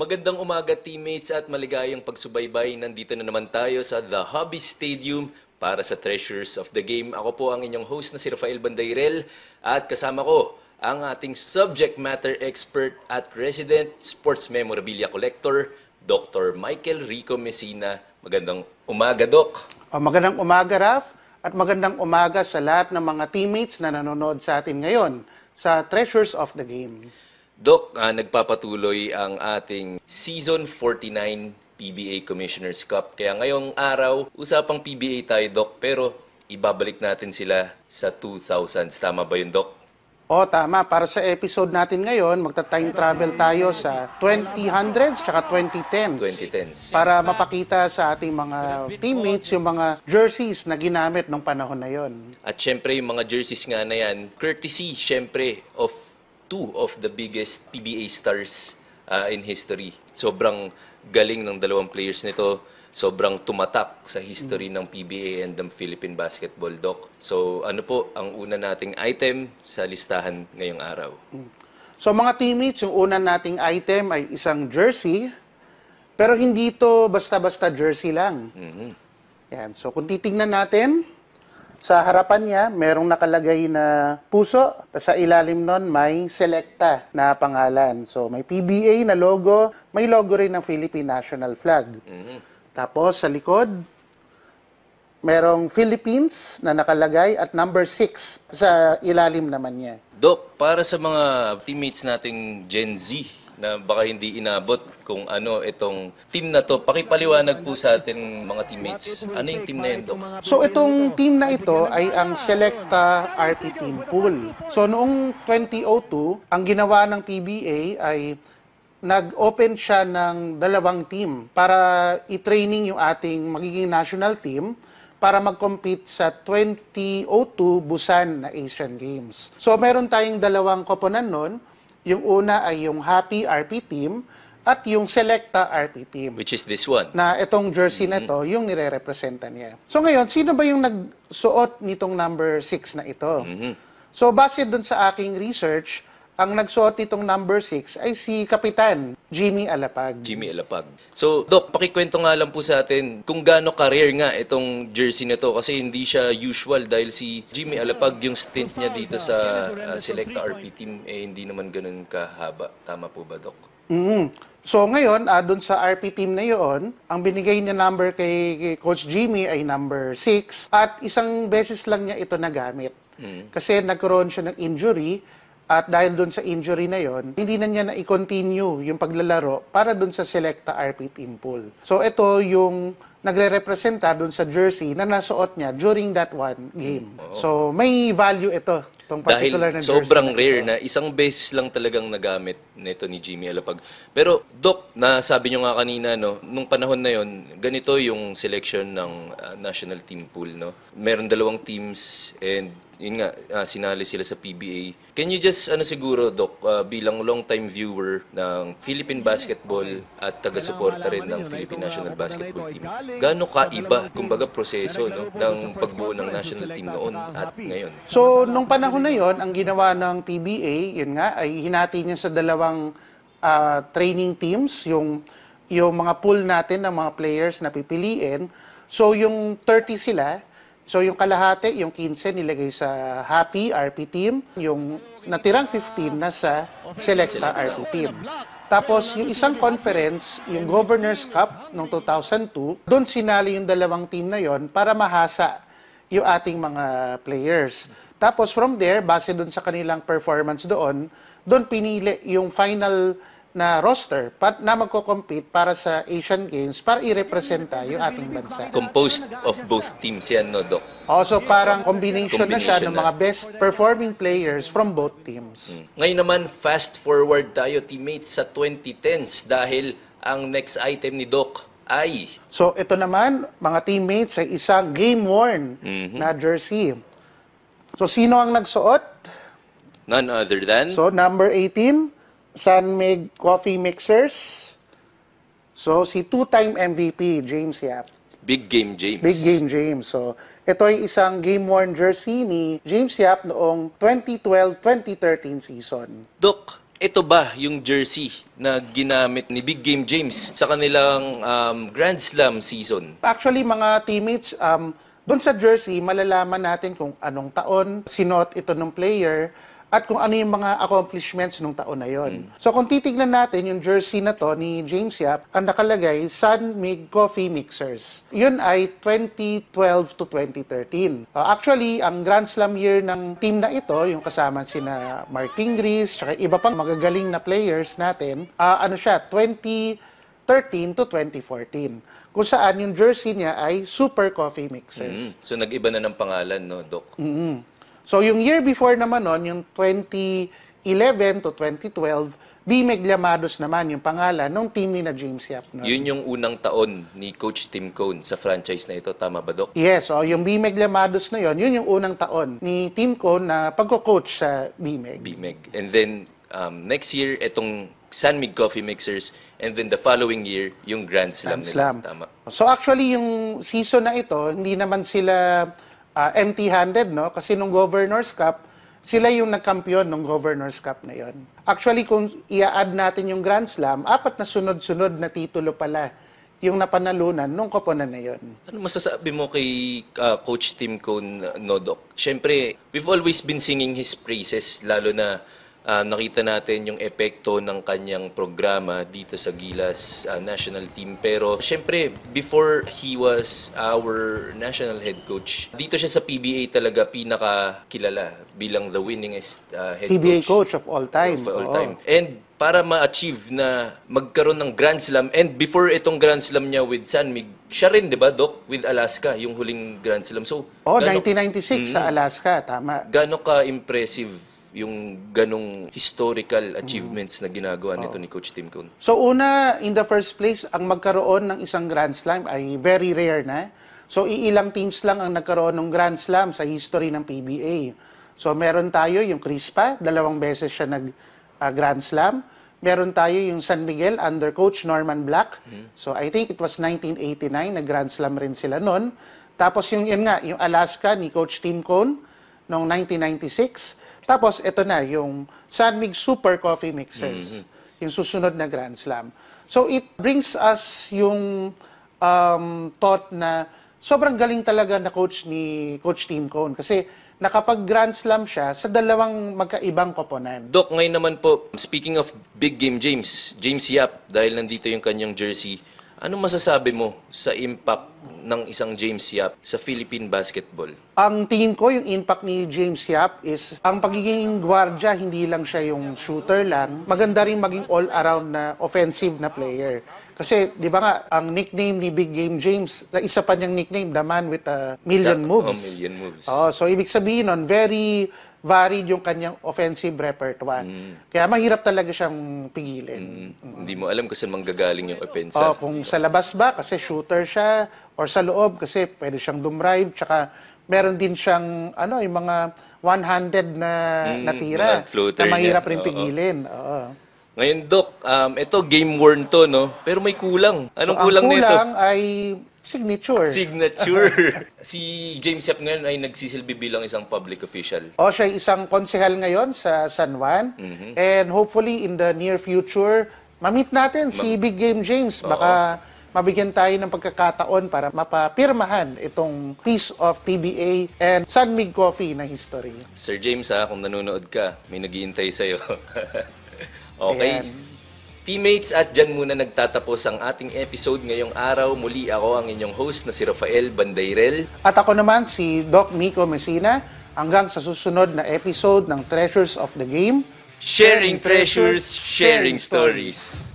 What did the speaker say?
Magandang umaga teammates at maligayang pagsubaybay. Nandito na naman tayo sa The Hobby Stadium para sa Treasures of the Game. Ako po ang inyong host na si Rafael Bandairel at kasama ko ang ating subject matter expert at resident sports memorabilia collector, Dr. Michael Rico Messina. Magandang umaga, Doc. Magandang umaga, Raf, at magandang umaga sa lahat ng mga teammates na nanonood sa atin ngayon sa Treasures of the Game. Doc, nagpapatuloy ang ating Season 49 PBA Commissioner's Cup. Kaya ngayong araw, usapang PBA tayo, Doc, pero ibabalik natin sila sa 2000s. Tama ba yun, Doc? Tama. Para sa episode natin ngayon, magta-time travel tayo sa 2000s at 2010s. 2010s. Para mapakita sa ating mga teammates yung mga jerseys na ginamit nung panahon na yon. At syempre, yung mga jerseys nga na yan, courtesy, syempre, of two of the biggest PBA stars in history. Sobrang galing ng dalawang players nito. Sobrang tumatak sa history ng PBA and ng Philippine basketball, Doc. So ano po ang una nating item sa listahan ngayong araw? So mga teammates, yung una nating item ay isang jersey, pero hindi ito basta-basta jersey lang. Yan. So kung titingnan natin, sa harapan niya, merong nakalagay na puso. Sa ilalim nun, may Selecta na pangalan. So, may PBA na logo. May logo rin ng Philippine National Flag. Tapos, sa likod, merong Philippines na nakalagay at number 6 sa ilalim naman niya. Doc, para sa mga teammates nating Gen Z na baka hindi inabot kung ano itong team na to, pakipaliwanag po sa atin mga teammates. Ano yung team na yun, Doc? So itong team na ito ay ang Selecta RP Team Pool. So noong 2002, ang ginawa ng PBA ay nag-open siya ng dalawang team para i-training yung ating magiging national team para mag-compete sa 2002 Busan na Asian Games. So meron tayong dalawang koponan nun. Yung una ay yung Happy RP Team at yung Selecta RP Team. Which is this one. Na itong jersey na to, yung nire-representa niya. So ngayon, sino ba yung nagsuot nitong number 6 na ito? So base dun sa aking research, ang nagsuot nitong number 6 ay si Kapitan Jimmy Alapag. Jimmy Alapag. So, Doc, pakikwento nga lang po sa atin kung gaano career nga itong jersey na to kasi hindi siya usual dahil si Jimmy Alapag, yung stint niya dito sa Selecta RP Team, hindi naman ganun kahaba. Tama po ba, Doc? So ngayon, doon sa RP Team na yun, ang binigay niya number kay Coach Jimmy ay number 6 at isang beses lang niya ito nagamit. Kasi nagkaroon siya ng injury. At dahil doon sa injury na yon, hindi na niya na i-continue yung paglalaro para doon sa Selecta RP Team Pool. So ito yung nagre-representa doon sa jersey na nasuot niya during that one game. So may value ito, itong particular na jersey. Dahil sobrang rare na isang beses lang talagang nagamit nito ni Jimmy Alapag. Pero Doc, nasabi nyo nga kanina, no, nung panahon na yon, ganito yung selection ng national team pool. No? Meron dalawang teams and yun nga, sinali sila sa PBA. Can you just, siguro, Doc, bilang long-time viewer ng Philippine basketball at taga-suporta rin ng Philippine National Basketball Team, gaano kaiba, kumbaga, proseso no, ng pagbuo ng national team noon at ngayon? So, nung panahon na yon, ang ginawa ng PBA, yun nga, ay hinati niya sa dalawang training teams, yung mga pool natin ng mga players na pipiliin. So, yung 30 sila. So, yung kalahati, yung 15, nilagay sa Happy RP Team. Yung natirang 15 nasa Selecta RP Team. Tapos, yung isang conference, yung Governor's Cup noong 2002, doon sinali yung dalawang team na yon para mahasa yung ating mga players. Tapos, from there, base doon sa kanilang performance doon pinili yung final na roster na magko-compete para sa Asian Games para i-representa yung ating bansa. Composed of both teams yan, no, Doc? Also, parang combination na siya ng mga best performing players from both teams. Ngayon naman, fast forward tayo, teammates, sa 2010s dahil ang next item ni Doc ay... So, ito naman, mga teammates, ay isang game-worn na jersey. So, sino ang nagsuot? None other than... So, number 18, Sunmig Coffee Mixers. So, si two-time MVP, James Yap. Big Game James. Big Game James. So, ito ay isang game-worn jersey ni James Yap noong 2012-2013 season. Doc, ito ba yung jersey na ginamit ni Big Game James sa kanilang Grand Slam season? Actually, mga teammates, doon sa jersey, malalaman natin kung anong taon sinuot ito ng player at kung ano yung mga accomplishments nung taon na yon. So kung titignan natin yung jersey na to ni James Yap, ang nakalagay, San Mig Coffee Mixers. Yun ay 2012 to 2013. Actually, ang Grand Slam year ng team na ito, yung kasama sina Mark Pingris, tsaka iba pang magagaling na players natin, ano siya, 2013 to 2014. Kung saan yung jersey niya ay Super Coffee Mixers. So nag-iba na ng pangalan, no, Doc? So yung year before naman nun, yung 2011 to 2012, B-Meg Llamados naman yung pangalan ng team ni na James Yap. No? Yun yung unang taon ni Coach Tim Cone sa franchise na ito. Tama ba, Doc? Yes, so yung B-Meg Llamados na yun yung unang taon ni Team Cone na pagko-coach sa B-Meg. BMEG. And then, next year, itong San Mig Coffee Mixers. And then the following year, yung Grand Slam Grand Slam. nila. Tama. So actually yung season na ito, hindi naman sila empty-handed, no? Kasi nung Governors Cup, sila yung nagkampiyon ng Governors Cup na yon. Actually, kung i-add natin yung Grand Slam, 4 na sunod-sunod na titulo pala yung napanalunan nung koponan na yon. Ano masasabi mo kay Coach Tim Cone, no, Doc? Siyempre, we've always been singing his praises, lalo na nakita natin yung epekto ng kanyang programa dito sa Gilas national team. Pero syempre, before he was our national head coach, dito siya sa PBA talaga pinakakilala bilang the winningest head PBA coach of all time. Of all Oo. time. And para ma-achieve na magkaroon ng Grand Slam, and before itong Grand Slam niya with San Mig, siya rin, di ba, Doc, with Alaska, yung huling Grand Slam. So, Oh, 1996 sa Alaska, tama. gaano ka-impressive yung ganong historical achievements na ginagawa nito ni Coach Tim Cone? So una, in the first place, ang magkaroon ng isang Grand Slam ay very rare na. So iilang teams lang ang nagkaroon ng Grand Slam sa history ng PBA. So meron tayo yung Crispa, 2 beses siya nag-Grand Slam. Meron tayo yung San Miguel under Coach Norman Black. So I think it was 1989, nag-Grand Slam rin sila noon. Tapos yun nga, yung Alaska ni Coach Tim Cone noong 1996. Tapos, ito na, yung San Mig Super Coffee Mixers, yung susunod na Grand Slam. So, it brings us yung thought na sobrang galing talaga na coach ni Coach Tim Cone. Kasi nakapag-Grand Slam siya sa 2 magkaibang koponan. Doc, ngayon naman po, speaking of Big Game James Yap, dahil nandito yung kanyang jersey, anong masasabi mo sa impact ng isang James Yap sa Philippine basketball? Ang tingin ko, yung impact ni James Yap is, ang pagiging gwardiya, hindi lang siya yung shooter lang, maganda rin maging all-around na offensive na player. Kasi, di ba nga, ang nickname ni Big Game James, isa pa niyang nickname, the man with a million moves. Million moves. So ibig sabihin nun, very varied yung kanyang offensive repertoire. Kaya mahirap talaga siyang pigilin. Hindi mo alam kung saan manggagaling yung opensa. Kung sa labas ba, kasi shooter siya, or sa loob, kasi pwede siyang dumrive, tsaka meron din siyang, yung mga one-handed na tira, mga floater na mahirap niya. rin Oo. pigilin. Oo. Ngayon, Doc, ito game worn to, no? Pero may kulang. Anong kulang ang nito? kulang ay signature. Signature. Si James Yap ngayon ay nagsisilbi bilang isang public official. Siya ay isang konsehal ngayon sa San Juan. And hopefully in the near future, ma-meet natin si Big Game James. Baka mabigyan tayo ng pagkakataon para mapapirmahan itong piece of PBA and San Mig Coffee na history. Sir James, kung nanonood ka, may naghihintay sa'yo. Okay. Ayan. Teammates, at dyan muna nagtatapos ang ating episode ngayong araw. Muli ako ang inyong host na si Rafael Bandairel. At ako naman si Doc Mico Messina. Hanggang sa susunod na episode ng Treasures of the Game. Sharing treasures, sharing stories.